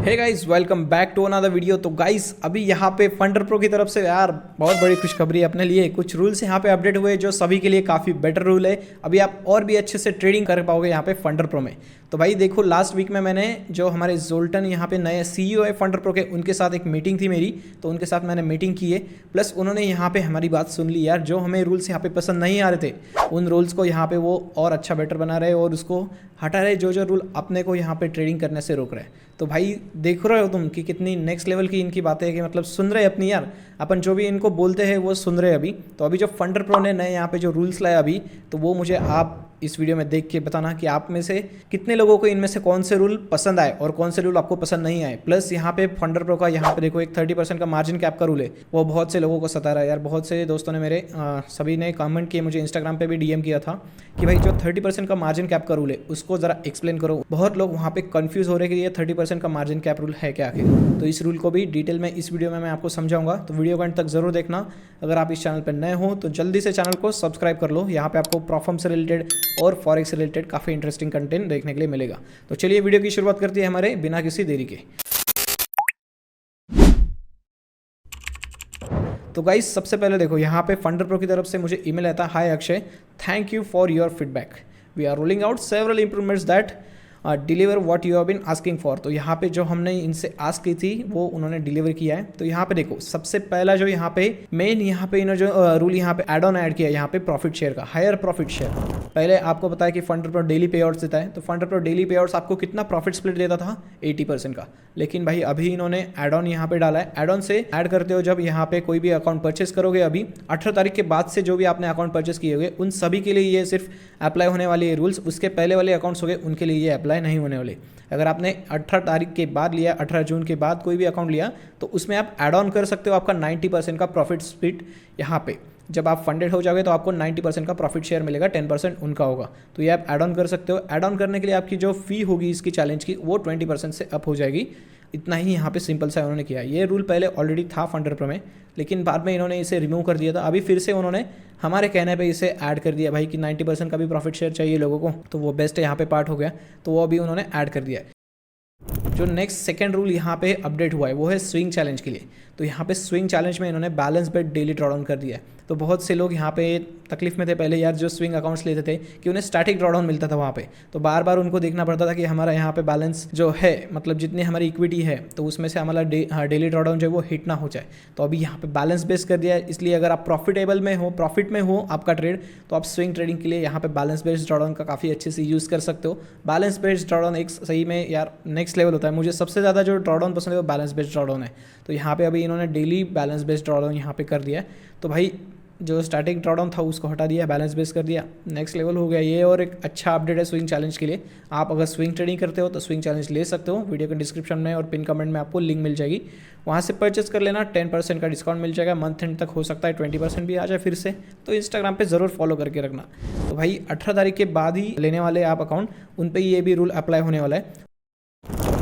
Hey guys, welcome back to another video. तो guys अभी यहाँ पे फंडर प्रो की तरफ से यार बहुत बड़ी खुशखबरी है अपने लिए। कुछ रूल्स यहाँ पे अपडेट हुए जो सभी के लिए काफ़ी बेटर रूल है। अभी आप और भी अच्छे से ट्रेडिंग कर पाओगे यहाँ पे फंडर प्रो में। तो भाई देखो, लास्ट वीक में मैंने जो हमारे जोल्टन यहाँ पे नए सीईओ है फंडर प्रो के, उनके साथ एक मीटिंग थी मेरी। तो उनके साथ मैंने मीटिंग की है, प्लस उन्होंने यहाँ पे हमारी बात सुन ली यार। जो हमें रूल्स यहाँ पे पसंद नहीं आ रहे थे, उन रूल्स को यहाँ पे वो और अच्छा बेटर बना रहे और उसको हटा रहे, जो रूल अपने को यहाँ पे ट्रेडिंग करने से रोक रहे हैं। तो भाई देख रहे हो तुम कि कितनी नेक्स्ट लेवल की इनकी बातें है कि मतलब सुन रहे अपनी यार, अपन जो भी इनको बोलते हैं वो सुन रहे अभी। तो अभी जो फंडर प्रो ने नए यहाँ पे जो रूल्स लाए अभी, तो वो मुझे आप इस वीडियो में देख के बताना कि आप में से कितने लोगों को इनमें से कौन से रूल पसंद आए और कौन से रूल आपको पसंद नहीं आए। प्लस यहाँ पे फंडर प्रो का यहाँ पे देखो एक 30% का मार्जिन कैप का रूल है, वो बहुत से लोगों को सता रहा है यार। बहुत से दोस्तों ने मेरे सभी ने कमेंट किए, मुझे इंस्टाग्राम पे भी डीएम किया था कि भाई जो 30% का मार्जिन कैप का रूल है उसको ज़रा एक्सप्लेन करो। बहुत लोग वहाँ पे कंफ्यूज हो रहे हैं कि ये 30% का मार्जिन कैप रूल है क्या आखिर। तो इस रूल को भी डिटेल में इस वीडियो में मैं आपको समझाऊंगा, तो वीडियो को एंड तक जरूर देखना। अगर आप इस चैनल पर नए हो तो जल्दी से चैनल को सब्सक्राइब कर लो। यहाँ पे आपको प्रॉफर्म से रिलेटेड और फॉरेक्स से रिलेटेड काफ़ी इंटरेस्टिंग कंटेंट देखने के लिए मिलेगा। तो चलिए वीडियो की शुरुआत करती है हमारे बिना किसी देरी के। तो गाइस सबसे पहले देखो, यहाँ पे फंडर प्रो की तरफ से मुझे ईमेल आता है, hi Akshay, thank you for your feedback, we are rolling out several improvements that deliver what you have been asking for. तो यहाँ पे जो हमने इनसे आस्क की थी वो उन्होंने डिलीवर किया है। तो यहाँ पे देखो, सबसे पहला जो यहाँ पे मेन यहाँ पे इन्होंने जो रूल यहाँ पे एड ऑन ऐड किया है यहाँ पे प्रॉफिट शेयर का, हायर प्रॉफिट शेयर। पहले आपको पता है कि फंडर प्रो डेली पे आउट्स देता है, तो फंडर प्रो डेली पे आउट्स आपको कितना प्रॉफिट स्प्लिट देता था, 80% का। लेकिन भाई अभी इन्होंने एड ऑन यहाँ पे डाला है। एड ऑन से ऐड करते हो जब यहाँ पे कोई भी अकाउंट परचेस करोगे, अभी 18 तारीख के बाद से जो भी आपने अकाउंट परचेस किए होंगे उन सभी के लिए ये सिर्फ अप्लाई होने वाले ये रूल्स। उसके पहले वाले अकाउंट्स हो गए उनके लिए ये अप्लाई नहीं होने वाले। अगर आपने 18 तारीख के बाद लिया, 18 जून के बाद कोई भी अकाउंट लिया, तो उसमें आप ऐड ऑन कर सकते हो आपका 90% का प्रॉफिट स्प्लिट। यहाँ पे जब आप फंडेड हो जाओगे तो आपको 90% का प्रॉफिट शेयर मिलेगा, 10% उनका होगा। तो ये आप ऐड ऑन कर सकते हो। ऐड ऑन करने के लिए आपकी जो फ़ी होगी इसकी चैलेंज की, वो 20% से अप हो जाएगी। इतना ही यहाँ पे सिंपल सा उन्होंने किया। ये रूल पहले ऑलरेडी था फंडर प्रो में, लेकिन बाद में इन्होंने इसे रिमूव कर दिया था। अभी फिर से उन्होंने हमारे कहने पे इसे ऐड कर दिया भाई कि 90% का भी प्रॉफिट शेयर चाहिए लोगों को, तो वो बेस्ट है यहाँ पे पार्ट हो गया, तो वो अभी उन्होंने ऐड कर दिया है। जो नेक्स्ट सेकंड रूल यहाँ पे अपडेट हुआ है वो है स्विंग चैलेंज के लिए। तो यहाँ पे स्विंग चैलेंज में इन्होंने बैलेंस बेट डेली ड्रॉडाउन कर दिया है। तो बहुत से लोग यहाँ पे तकलीफ में थे पहले यार, जो स्विंग अकाउंट्स लेते थे कि उन्हें स्टैटिक ड्रॉडाउन मिलता था वहाँ पे, तो बार बार उनको देखना पड़ता था कि हमारा यहाँ पे बैलेंस जो है, मतलब जितनी हमारी इक्विटी है, तो उसमें से हमारा डेली ड्रॉडाउन जो है वो हिट ना हो जाए। तो अभी यहाँ पे बैलेंस बेस कर दिया है, इसलिए अगर आप प्रॉफिटेबल में हो, प्रॉफिट में हो आपका ट्रेड, तो आप स्विंग ट्रेडिंग के लिए यहाँ पे बैलेंस बेस्ड ड्रॉडाउन का काफ़ी अच्छे से यूज़ कर सकते हो। बैलेंस बेस्ड ड्रॉडाउन एक सही में यार नेक्स्ट लेवल होता है। मुझे सबसे ज़्यादा जो ड्रॉडाउन पसंद है वो बैलेंस बेस्ड ड्रॉडाउन है। तो यहाँ पे अभी इन्होंने डेली बैलेंस बेस्ड ड्रॉडाउन यहाँ पे कर दिया है। तो भाई जो स्टैटिक ड्रॉडाउन था उसको हटा दिया, बैलेंस बेस कर दिया, नेक्स्ट लेवल हो गया ये। और एक अच्छा अपडेट है स्विंग चैलेंज के लिए। आप अगर स्विंग ट्रेडिंग करते हो तो स्विंग चैलेंज ले सकते हो। वीडियो के डिस्क्रिप्शन में और पिन कमेंट में आपको लिंक मिल जाएगी, वहाँ से परचेस कर लेना। 10% का डिस्काउंट मिल जाएगा, मंथ एंड तक हो सकता है 20% भी आ जाए फिर से। तो इंस्टाग्राम पे ज़रूर फॉलो करके रखना। तो भाई 18 तारीख के बाद ही लेने वाले आप अकाउंट, उन पर ये भी रूल अप्लाई होने वाला है।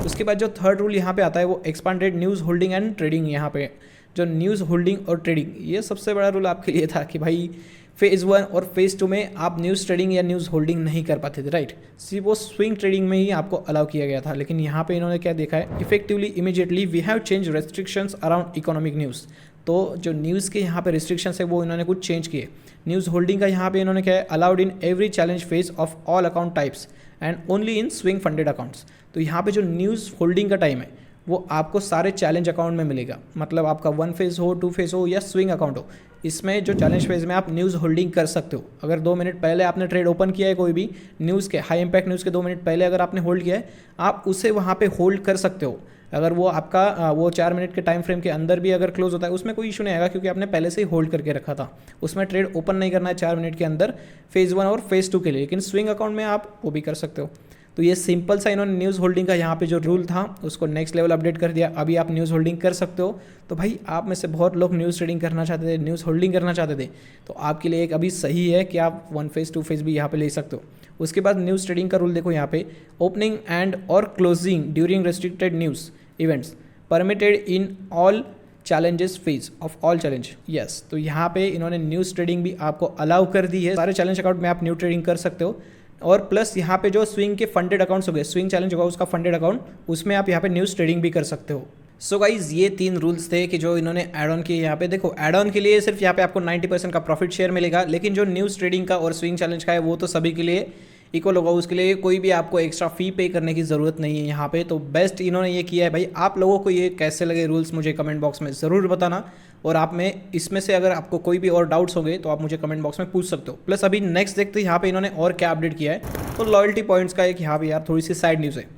उसके बाद जो थर्ड रूल यहाँ पे आता है वो expanded news holding and trading. यहाँ पे जो न्यूज़ होल्डिंग और ट्रेडिंग, ये सबसे बड़ा रूल आपके लिए था कि भाई फेज़ 1 और फेज़ 2 में आप न्यूज़ ट्रेडिंग या न्यूज़ होल्डिंग नहीं कर पाते थे, राइट। सिर्फ वो स्विंग ट्रेडिंग में ही आपको अलाउ किया गया था। लेकिन यहाँ पे इन्होंने क्या देखा है, effectively immediately we have change restrictions around economic news. तो जो न्यूज़ के यहाँ पे रिस्ट्रिक्शंस है वो इन्होंने कुछ चेंज किए। न्यूज़ होल्डिंग का यहाँ पे इन्होंने क्या है, allowed in every challenge phase of all account types and only in swing funded accounts. तो यहाँ पे जो न्यूज़ होल्डिंग का टाइम है वो आपको सारे चैलेंज अकाउंट में मिलेगा। मतलब आपका 1 फेज़ हो, 2 फेज़ हो या स्विंग अकाउंट हो, इसमें जो चैलेंज फेज़ में आप न्यूज़ होल्डिंग कर सकते हो। अगर 2 मिनट पहले आपने ट्रेड ओपन किया है कोई भी न्यूज़ के, हाई इंपैक्ट न्यूज़ के 2 मिनट पहले अगर आपने होल्ड किया है, आप उसे वहाँ पे होल्ड कर सकते हो। अगर वो आपका वो 4 मिनट के टाइम फ्रेम के अंदर भी अगर क्लोज होता है उसमें कोई इशू नहीं आएगा, क्योंकि आपने पहले से ही होल्ड करके रखा था। उसमें ट्रेड ओपन नहीं करना है 4 मिनट के अंदर फेज़ 1 और फेज़ 2 के लिए। लेकिन स्विंग अकाउंट में आप वो भी कर सकते हो। तो ये सिंपल सा इन्होंने न्यूज़ होल्डिंग का यहाँ पे जो रूल था उसको नेक्स्ट लेवल अपडेट कर दिया। अभी आप न्यूज़ होल्डिंग कर सकते हो। तो भाई आप में से बहुत लोग न्यूज़ ट्रेडिंग करना चाहते थे, न्यूज़ होल्डिंग करना चाहते थे, तो आपके लिए एक अभी सही है कि आप 1 फेज़ 2 फेज़ भी यहाँ पे ले सकते हो। उसके बाद न्यूज़ ट्रेडिंग का रूल देखो यहाँ पे, ओपनिंग एंड और closing during restricted news events permitted in all challenges phase of all challenge. Yes, तो यहाँ पे इन्होंने न्यूज़ ट्रेडिंग भी आपको अलाउ कर दी है। सारे चैलेंज अकाउंट में आप न्यू ट्रेडिंग कर सकते हो। और प्लस यहाँ पे जो स्विंग के फंडेड अकाउंट्स हो गए, स्विंग चैलेंज होगा उसका फंडेड अकाउंट, उसमें आप यहाँ पे न्यूज़ ट्रेडिंग भी कर सकते हो। सो गाइज ये 3 रूल्स थे कि जो इन्होंने ऐड ऑन किए यहाँ पे। देखो ऐड ऑन के लिए सिर्फ यहाँ पे आपको 90% का प्रॉफिट शेयर मिलेगा, लेकिन जो न्यूज़ ट्रेडिंग का और स्विंग चैलेंज का है वो तो सभी के लिए इक्वल होगा, उसके लिए कोई भी आपको एक्स्ट्रा फी पे करने की ज़रूरत नहीं है यहाँ पे। तो बेस्ट इन्होंने ये किया है भाई। आप लोगों को ये कैसे लगे रूल्स मुझे कमेंट बॉक्स में ज़रूर बताना, और आप में इसमें से अगर आपको कोई भी और डाउट्स होंगे तो आप मुझे कमेंट बॉक्स में पूछ सकते हो। प्लस अभी नेक्स्ट देखते हैं यहाँ पे इन्होंने और क्या अपडेट किया है। तो लॉयल्टी पॉइंट्स का एक यहाँ पे यार थोड़ी सी साइड न्यूज़ है।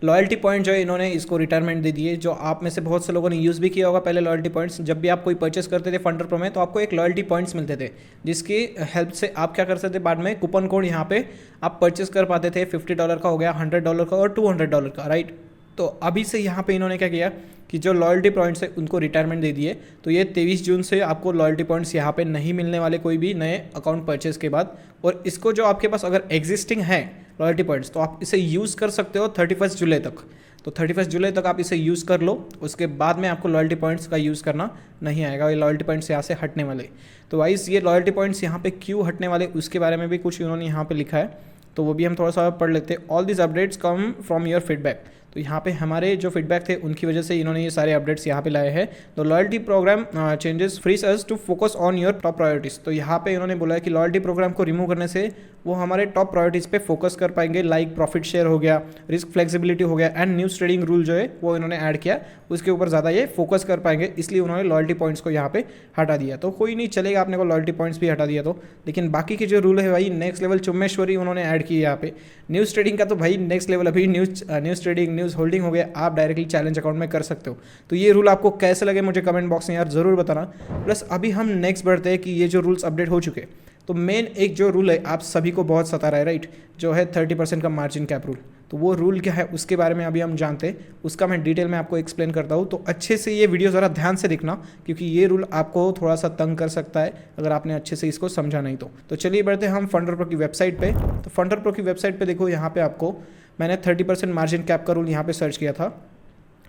लॉयल्टी पॉइंट जो है इन्होंने इसको रिटायरमेंट दे दिए। जो आप में से बहुत से लोगों ने यूज़ भी किया होगा पहले लॉयल्टी पॉइंट्स, जब भी आप कोई परचेस करते थे फंडर प्रो में तो आपको एक लॉयल्टी पॉइंट्स मिलते थे, जिसकी हेल्प से आप क्या कर सकते थे, बाद में कूपन कोड यहाँ पे आप परचेस कर पाते थे। $50 का हो गया, $100 का और $200 का, राइट। तो अभी से यहाँ पे इन्होंने क्या किया कि जो लॉयल्टी पॉइंट्स है उनको रिटायरमेंट दे दिए। तो ये 23 जून से आपको लॉयल्टी पॉइंट्स यहाँ पे नहीं मिलने वाले कोई भी नए अकाउंट परचेज के बाद। और इसको जो आपके पास अगर एग्जिस्टिंग है लॉयल्टी पॉइंट्स तो आप इसे यूज़ कर सकते हो 31 जुलाई तक। तो 31 जुलाई तक आप इसे यूज़ कर लो, उसके बाद में आपको लॉयल्टी पॉइंट्स का यूज़ करना नहीं आएगा। ये लॉयल्टी पॉइंट्स यहाँ से हटने वाले। तो वाइस ये लॉयल्टी पॉइंट्स यहाँ पे क्यों हटने वाले उसके बारे में भी कुछ इन्होंने यहाँ पे लिखा है, तो वो भी हम थोड़ा सा पढ़ लेते हैं। All this updates come from your feedback. तो यहाँ पे हमारे जो फीडबैक थे उनकी वजह से इन्होंने ये सारे अपडेट्स यहाँ पे लाए हैं। तो loyalty programme changes freeze us to focus on your top priorities. तो यहाँ पे इन्होंने बोला है कि लॉयल्टी प्रोग्राम को रिमूव करने से वो हमारे टॉप प्रायोरिटीज़ पे फोकस कर पाएंगे, लाइक प्रॉफिट शेयर हो गया, रिस्क फ्लेक्सिबिलिटी हो गया, एंड न्यूज़ ट्रेडिंग रूल जो है वो इन्होंने ऐड किया, उसके ऊपर ज़्यादा ये फोकस कर पाएंगे। इसलिए उन्होंने लॉयल्टी पॉइंट्स को यहाँ पे हटा दिया। तो कोई नहीं चलेगा, आपने को लॉयल्टी पॉइंट्स भी हटा दिया तो, लेकिन बाकी के जो रूल है भाई नेक्स्ट लेवल चुम्मेश्वरी उन्होंने ऐड की यहाँ पे। न्यूज़ ट्रेडिंग का तो भाई नेक्स्ट लेवल, अभी न्यूज़ ट्रेडिंग, न्यूज़ होल्डिंग हो गया, आप डायरेक्टली चैलेंज अकाउंट में कर सकते हो। तो ये रूल आपको कैसे लगे मुझे कमेंट बॉक्स में यार ज़रूर बताना। प्लस अभी हम नेक्स्ट बढ़ते हैं कि ये जो रूल्स अपडेट हो चुके, तो मेन एक जो रूल है आप सभी को बहुत सता रहा है, राइट, जो है 30% का मार्जिन कैप रूल। तो वो रूल क्या है उसके बारे में अभी हम जानते हैं, उसका मैं डिटेल में आपको एक्सप्लेन करता हूँ। तो अच्छे से ये वीडियो ज़रा ध्यान से देखना, क्योंकि ये रूल आपको थोड़ा सा तंग कर सकता है अगर आपने अच्छे से इसको समझा नहीं तो चलिए बढ़ते हैं हम फंडर प्रो की वेबसाइट पे। तो फंडर प्रो की वेबसाइट पे देखो, यहाँ पे आपको मैंने 30% मार्जिन कैप का रूल यहाँ पे सर्च किया था।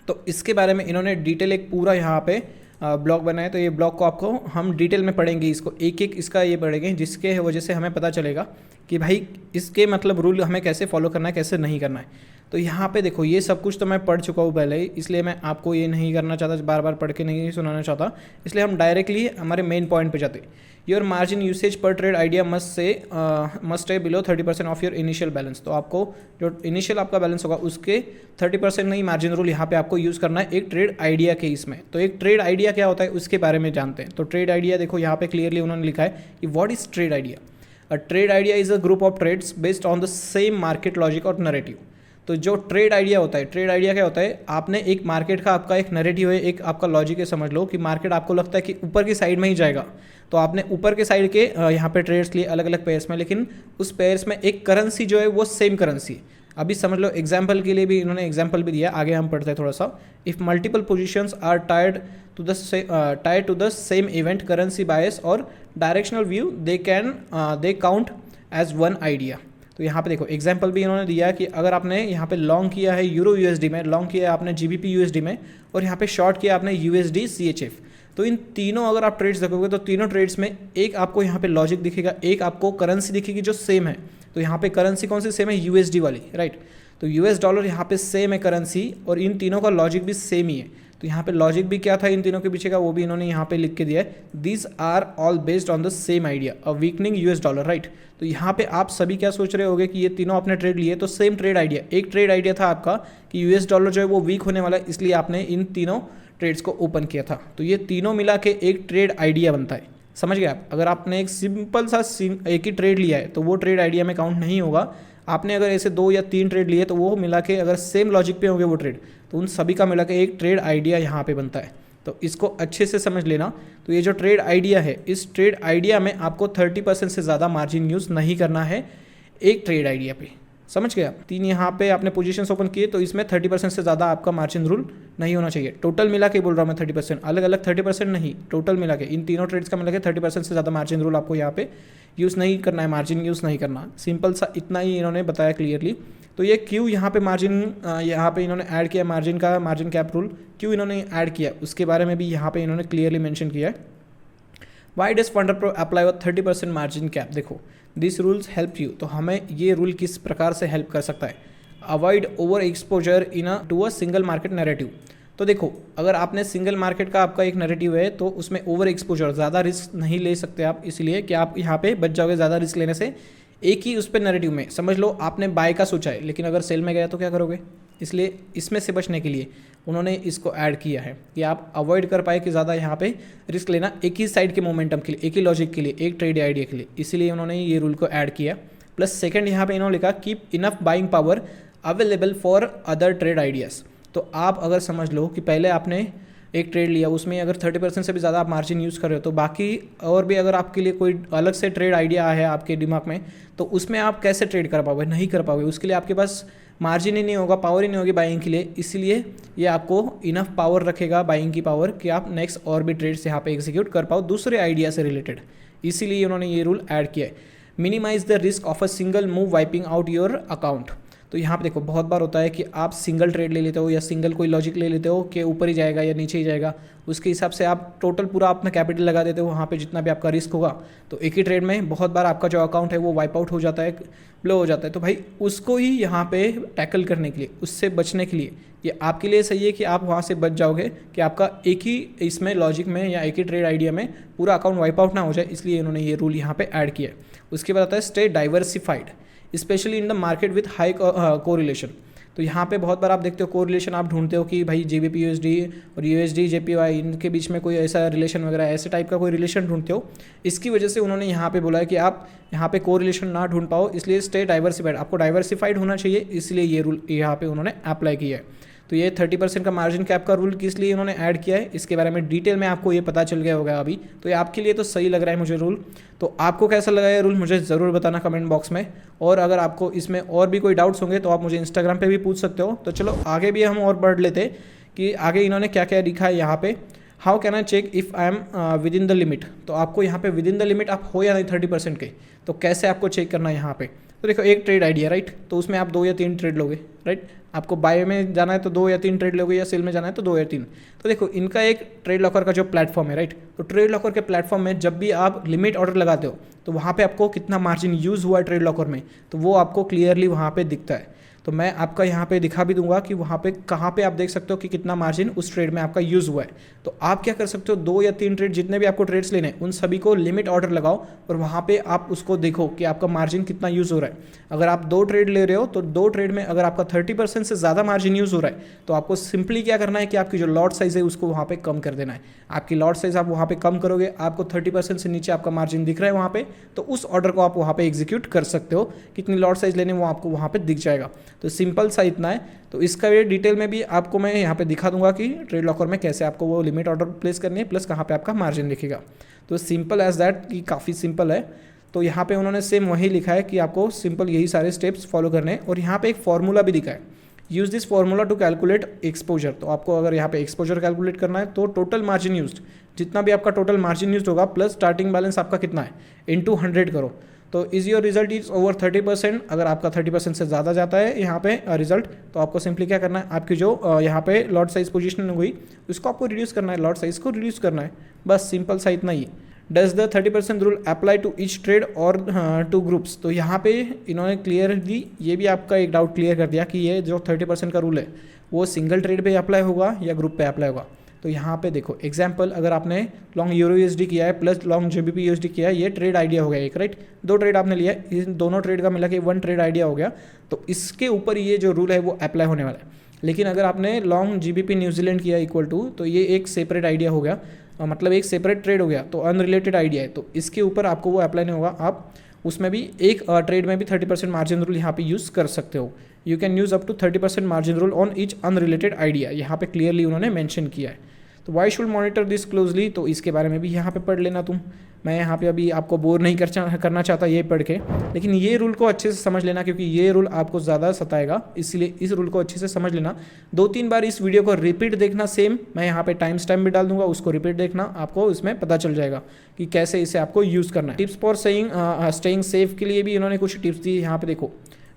तो इसके बारे में इन्होंने डिटेल एक पूरा यहाँ पे ब्लॉग बनाया। तो ये ब्लॉग को आपको हम डिटेल में पढ़ेंगे, इसको एक एक इसका ये पढ़ेंगे, जिसके वजह से हमें पता चलेगा कि भाई इसके मतलब रूल हमें कैसे फॉलो करना है, कैसे नहीं करना है। तो यहाँ पे देखो ये सब कुछ तो मैं पढ़ चुका हूँ पहले ही, इसलिए मैं आपको ये नहीं करना चाहता, बार बार पढ़ के नहीं सुनाना चाहता, इसलिए हम डायरेक्टली हमारे मेन पॉइंट पे जाते। योर मार्जिन यूसेज पर ट्रेड आइडिया मस्ट है below 30% of your initial balance. तो आपको जो इनिशियल आपका बैलेंस होगा उसके 30% नहीं मार्जिन रूल यहाँ पे आपको यूज़ करना है एक ट्रेड आइडिया के इसमें। तो एक ट्रेड आइडिया क्या होता है उसके बारे में जानते हैं। तो ट्रेड आइडिया देखो यहाँ पे क्लियरली उन्होंने लिखा है कि what is trade idea. A trade idea is a group of trades based on the same market logic और नरेटिव। तो जो ट्रेड आइडिया होता है, ट्रेड आइडिया क्या होता है, आपने एक मार्केट का आपका एक नैरेटिव है, एक आपका लॉजिक है, समझ लो कि मार्केट आपको लगता है कि ऊपर की साइड में ही जाएगा, तो आपने ऊपर के साइड के यहाँ पे ट्रेड्स लिए अलग अलग पेयर्स में, लेकिन उस पेयर्स में एक करेंसी जो है वो सेम करेंसी। अभी समझ लो एग्जाम्पल के लिए भी इन्होंने एग्जाम्पल भी दिया, आगे हम पढ़ते हैं थोड़ा सा। If multiple positions are tied to the same event currency bias और directional view they count as one idea. तो यहाँ पे देखो एग्जाम्पल भी इन्होंने दिया कि अगर आपने यहाँ पे लॉन्ग किया है यूरो यूएसडी में, लॉन्ग किया है आपने जीबीपी यूएसडी में, और यहाँ पे शॉर्ट किया आपने यूएसडी सीएचएफ, तो इन तीनों अगर आप ट्रेड्स देखोगे तो तीनों ट्रेड्स में एक आपको यहाँ पे लॉजिक दिखेगा, एक आपको करेंसी दिखेगी जो सेम है। तो यहाँ पे करेंसी कौन सी सेम है, यूएसडी वाली, राइट। तो यूएस डॉलर यहाँ पे सेम है करेंसी, और इन तीनों का लॉजिक भी सेम ही है। तो यहाँ पे लॉजिक भी क्या था इन तीनों के पीछे का, वो भी इन्होंने यहाँ पे लिख के दिया है। These are all based on the same idea, a weakening US dollar, right. तो यहाँ पे आप सभी क्या सोच रहे होगे कि ये तीनों आपने ट्रेड लिए, तो सेम ट्रेड आइडिया, एक ट्रेड आइडिया था आपका कि यूएस डॉलर जो है वो वीक होने वाला है, इसलिए आपने इन तीनों ट्रेड्स को ओपन किया था। तो ये तीनों मिला के एक ट्रेड आइडिया बनता है, समझ गए आप। अगर आपने एक सिंपल सा एक ही ट्रेड लिया है तो वो ट्रेड आइडिया में काउंट नहीं होगा। आपने अगर ऐसे 2 या 3 ट्रेड लिए तो वो मिला के अगर सेम लॉजिक पे होंगे वो ट्रेड, तो उन सभी का मिला के एक ट्रेड आइडिया यहाँ पे बनता है। तो इसको अच्छे से समझ लेना। तो ये जो ट्रेड आइडिया है, इस ट्रेड आइडिया में आपको 30% से ज़्यादा मार्जिन यूज़ नहीं करना है एक ट्रेड आइडिया पे, समझ गया। 3 यहाँ पे आपने पोजीशंस ओपन किए तो इसमें 30% से ज़्यादा आपका मार्जिन रूल नहीं होना चाहिए। टोटल मिला के बोल रहा हूँ मैं 30%, अलग अलग 30% नहीं, टोटल मिला के इन तीनों ट्रेड्स का मिला के 30% से ज़्यादा मार्जिन रूल आपको यहाँ पे यूज़ नहीं करना है, मार्जिन यूज़ नहीं करना। सिंपल सा इतना ही इन्होंने बताया क्लियरली। तो ये क्यों यहाँ पे मार्जिन यहाँ पे इन्होंने ऐड किया, मार्जिन का मार्जिन कैप रूल क्यों इन्होंने ऐड किया उसके बारे में भी यहाँ पे इन्होंने क्लियरली मेंशन किया है। Why does funder pro apply 30% margin cap. देखो दिस रूल्स हेल्प यू। तो हमें ये रूल किस प्रकार से हेल्प कर सकता है? Avoid over exposure to a single market narrative. तो देखो, अगर आपने सिंगल मार्केट का आपका एक नैरेटिव है तो उसमें ओवर एक्सपोजर, ज़्यादा रिस्क नहीं ले सकते आप, इसलिए कि आप यहाँ पे बच जाओगे ज़्यादा रिस्क लेने से। एक ही उस पर नैरेटिव में समझ लो आपने बाय का सोचा है, लेकिन अगर सेल में गया तो क्या करोगे? इसलिए इसमें से बचने के लिए उन्होंने इसको ऐड किया है कि आप अवॉइड कर पाए कि ज़्यादा यहाँ पे रिस्क लेना एक ही साइड के मोमेंटम के लिए, एक ही लॉजिक के लिए, एक ट्रेड आइडिया के लिए, इसीलिए उन्होंने ये रूल को ऐड किया। प्लस सेकंड यहाँ पे इन्होंने लिखा keep enough buying power available for other trade ideas. तो आप अगर समझ लो कि पहले आपने एक ट्रेड लिया, उसमें अगर 30% से भी ज़्यादा आप मार्जिन यूज़ कर रहे हो, तो बाकी और भी अगर आपके लिए कोई अलग से ट्रेड आइडिया है आपके दिमाग में, तो उसमें आप कैसे ट्रेड कर पाओगे? नहीं कर पाओगे। उसके लिए आपके पास मार्जिन ही नहीं होगा, पावर ही नहीं होगी बाइंग के लिए। इसलिए ये आपको इनफ पावर रखेगा, बाइंग की पावर, कि आप नेक्स्ट और भी ट्रेड्स यहाँ पे एग्जीक्यूट कर पाओ दूसरे आइडिया से रिलेटेड। इसीलिए उन्होंने ये रूल ऐड किया है। Minimise the risk of a single move wiping out your account. तो यहाँ पे देखो, बहुत बार होता है कि आप सिंगल ट्रेड ले लेते हो या सिंगल कोई लॉजिक ले लेते हो कि ऊपर ही जाएगा या नीचे ही जाएगा, उसके हिसाब से आप टोटल पूरा अपना कैपिटल लगा देते हो वहाँ पे जितना भी आपका रिस्क होगा। तो एक ही ट्रेड में बहुत बार आपका जो अकाउंट है वो वाइप आउट हो जाता है, ब्लो हो जाता है। तो भाई उसको ही यहाँ पे टैकल करने के लिए, उससे बचने के लिए ये आपके लिए सही है कि आप वहाँ से बच जाओगे कि आपका एक ही इसमें लॉजिक में या एक ही ट्रेड आइडिया में पूरा अकाउंट वाइप आउट ना हो जाए, इसलिए इन्होंने ये रूल यहाँ पे ऐड किया है। उसके बाद आता है stay diversified specially in the market with high correlation. तो यहाँ पे बहुत बार आप देखते हो कोरिलेशन, आप ढूंढते हो कि भाई GBP USD और USD JPY इनके बीच में कोई ऐसा रिलेशन वगैरह, ऐसे टाइप का कोई रिलेशन ढूंढते हो। इसकी वजह से उन्होंने यहाँ पे बोला है कि आप यहाँ पे कोरिलेशन ना ढूंढ पाओ, इसलिए स्टे डाइवर्सिफाइड, आपको डाइवर्सिफाइड होना चाहिए, इसलिए ये रूल यहाँ पे उन्होंने अप्लाई किया है। तो ये 30% का मार्जिन कैप का रूल किस लिए उन्होंने ऐड किया है, इसके बारे में डिटेल में आपको ये पता चल गया होगा अभी। तो ये आपके लिए तो सही लग रहा है मुझे रूल। तो आपको कैसा लगा ये रूल मुझे ज़रूर बताना कमेंट बॉक्स में। और अगर आपको इसमें और भी कोई डाउट्स होंगे तो आप मुझे इंस्टाग्राम पे भी पूछ सकते हो। तो चलो आगे भी हम और बढ़ लेते कि आगे इन्होंने क्या क्या लिखा है यहाँ पे। How can I check if I am within the limit. तो आपको यहाँ पे विद इन द लिमिट आप हो या नहीं 30% के, तो कैसे आपको चेक करना है यहाँ पे। तो देखो, एक ट्रेड आइडिया राइट, तो उसमें आप 2 या 3 ट्रेड लोगे राइट। आपको बाय में जाना है तो 2 या 3 ट्रेड लोगे, या सेल में जाना है तो 2 या 3। तो देखो, इनका एक ट्रेड लॉकर का जो प्लेटफॉर्म है राइट, तो ट्रेड लॉकर के प्लेटफॉर्म में जब भी आप लिमिट ऑर्डर लगाते हो तो वहाँ पे आपको कितना मार्जिन यूज़ हुआ है ट्रेड लॉकर में, तो वो आपको क्लियरली वहाँ पे दिखता है। तो मैं आपका यहाँ पे दिखा भी दूंगा कि वहाँ पे कहाँ पे आप देख सकते हो कि कितना मार्जिन उस ट्रेड में आपका यूज़ हुआ है। तो आप क्या कर सकते हो, 2 या 3 ट्रेड जितने भी आपको ट्रेड्स लेने हैं उन सभी को लिमिट ऑर्डर लगाओ और वहाँ पे आप उसको देखो कि आपका मार्जिन कितना यूज़ हो रहा है। अगर आप 2 ट्रेड ले रहे हो तो 2 ट्रेड में अगर आपका 30% से ज़्यादा मार्जिन यूज़ हो रहा है तो आपको सिंपली क्या करना है कि आपकी जो लॉट साइज़ है उसको वहाँ पे कम कर देना है। आपकी लॉट साइज़ आप वहाँ पे कम करोगे, आपको 30% से नीचे आपका मार्जिन दिख रहा है वहाँ पे, तो उस ऑर्डर को आप वहाँ पे एग्जीक्यूट कर सकते हो। कितनी लॉट साइज़ लेने वो आपको वहाँ पे दिख जाएगा। तो सिंपल सा इतना है। तो इसका ये डिटेल में भी आपको मैं यहाँ पे दिखा दूंगा कि ट्रेड लॉकर में कैसे आपको वो लिमिट ऑर्डर प्लेस करनी है, प्लस कहाँ पे आपका मार्जिन दिखेगा। तो सिंपल एज दैट, कि काफ़ी सिंपल है। तो यहाँ पे उन्होंने सेम वही लिखा है कि आपको सिंपल यही सारे स्टेप्स फॉलो करने हैं। और यहाँ पे एक फॉर्मूला भी दिखा है, use this formula to calculate exposure. तो आपको अगर यहाँ पे एक्सपोजर कैलकुलेट करना है तो टोटल मार्जिन यूज्ड, जितना भी आपका टोटल मार्जिन यूज्ड होगा प्लस स्टार्टिंग बैलेंस आपका कितना है, इनटू 100 करो। तो is your result is over 30%। अगर आपका 30% से ज़्यादा जाता है यहाँ पे रिजल्ट, तो आपको सिंपली क्या करना है, आपकी जो यहाँ पे लॉट साइज पोजीशन हुई उसको आपको रिड्यूस करना है, लॉट साइज को रिड्यूस करना है, बस सिंपल सा इतना ही। Does the 30% rule apply to each trade और टू ग्रुप्स। तो यहाँ पे इन्होंने क्लियर दी, ये भी आपका एक डाउट क्लियर कर दिया कि ये जो 30% का रूल है वो सिंगल ट्रेड पे अप्लाई होगा या ग्रुप पे अप्लाई होगा। तो यहाँ पे देखो एग्जाम्पल, अगर आपने लॉन्ग यूरो यूएसडी किया है प्लस लॉन्ग GBP USD किया है, ये ट्रेड आइडिया हो गया एक राइट, 2 ट्रेड आपने लिया है, इन दोनों ट्रेड का मिला के 1 ट्रेड आइडिया हो गया। तो इसके ऊपर ये जो रूल है वो अप्लाई होने वाला है। लेकिन अगर आपने लॉन्ग GBP न्यूजीलैंड किया इक्वल टू, तो ये एक सेपरेट आइडिया हो गया, मतलब एक सेपरेट ट्रेड हो गया, तो अनरिलेटेड आइडिया है, तो इसके ऊपर आपको वो अप्लाई नहीं होगा। आप उसमें भी एक ट्रेड में भी 30% मार्जिन रूल यहाँ पे यूज़ कर सकते हो। You can use up to 30% margin rule on each unrelated idea, यहाँ पे क्लियरली उन्होंने मेंशन किया है। तो why should monitor this closely, तो इसके बारे में भी यहाँ पे पढ़ लेना तुम। मैं यहाँ पे अभी आपको बोर नहीं करना चाहता ये पढ़ के, लेकिन ये रूल को अच्छे से समझ लेना क्योंकि ये रूल आपको ज़्यादा सताएगा, इसलिए इस रूल को अच्छे से समझ लेना। 2-3 बार इस वीडियो को रिपीट देखना, सेम मैं यहाँ पे टाइम स्टैम्प भी डाल दूंगा, उसको रिपीट देखना, आपको इसमें पता चल जाएगा कि कैसे इसे आपको यूज़ करना है। टिप्स फॉर स्टेइंग सेफ के लिए भी इन्होंने कुछ टिप्स दी। यहाँ पे देखो,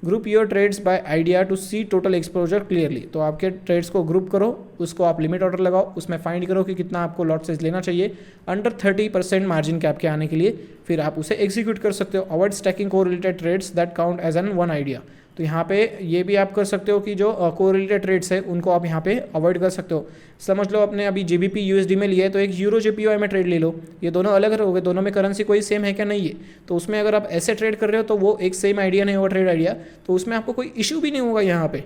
group your trades by idea to see total exposure clearly. तो आपके ट्रेड्स को ग्रुप करो, उसको आप लिमिट ऑर्डर लगाओ, उसमें फाइंड करो कि कितना आपको लॉट साइज लेना चाहिए अंडर 30% मार्जिन कैप के आने के लिए, फिर आप उसे एग्जीक्यूट कर सकते हो। Avoid stacking correlated trades that count as an one idea. तो यहाँ पे ये भी आप कर सकते हो कि जो कोरिलेटेड ट्रेड्स है उनको आप यहाँ पे अवॉइड कर सकते हो। समझ लो आपने अभी GBP USD में लिया है तो एक यूरो JPY में ट्रेड ले लो, ये दोनों अलग हो गए, दोनों में करेंसी कोई सेम है क्या, नहीं है। तो उसमें अगर आप ऐसे ट्रेड कर रहे हो तो वो एक सेम आइडिया नहीं होगा ट्रेड आइडिया, तो उसमें आपको कोई इशू भी नहीं होगा। यहाँ पे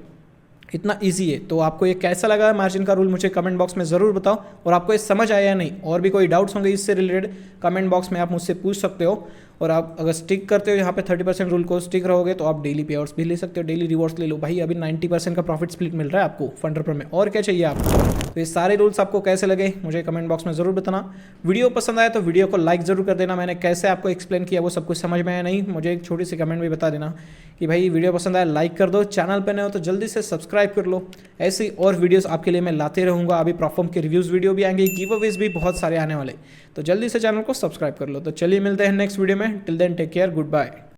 इतना इजी है। तो आपको ये कैसा लगा मार्जिन का रूल मुझे कमेंट बॉक्स में ज़रूर बताओ, और आपको ये समझ आया या नहीं, और भी कोई डाउट्स होंगे इससे रिलेटेड कमेंट बॉक्स में आप मुझसे पूछ सकते हो। और आप अगर स्टिक करते हो यहाँ पे 30% रूल को स्टिक रहोगे तो आप डेली पे आउट्स भी ले सकते हो, डेली रिवॉर्ड्स ले लो भाई। अभी 90% का प्रॉफिट स्प्लिट मिल रहा है आपको फंडर पर में, और क्या चाहिए आपको। तो ये सारे रूल्स आपको कैसे लगे मुझे कमेंट बॉक्स में ज़रूर बताना। वीडियो पसंद आया तो वीडियो को लाइक ज़रूर कर देना। मैंने कैसे आपको एक्सप्लेन किया वो सब कुछ समझ में आया नहीं, मुझे एक छोटी सी कमेंट भी बता देना कि भाई वीडियो पसंद आया, लाइक कर दो। चैनल पर नए हो तो जल्दी से सब्सक्राइब कर लो। ऐसी और वीडियोस आपके लिए मैं लाते रहूँगा। अभी प्रोफॉर्म के रिव्यूज़ वीडियो भी आएंगे, गिव अवेज भी बहुत सारे आने वाले, तो जल्दी से चैनल को सब्सक्राइब कर लो। तो चलिए मिलते हैं नेक्स्ट वीडियो में। Till then take care, good bye.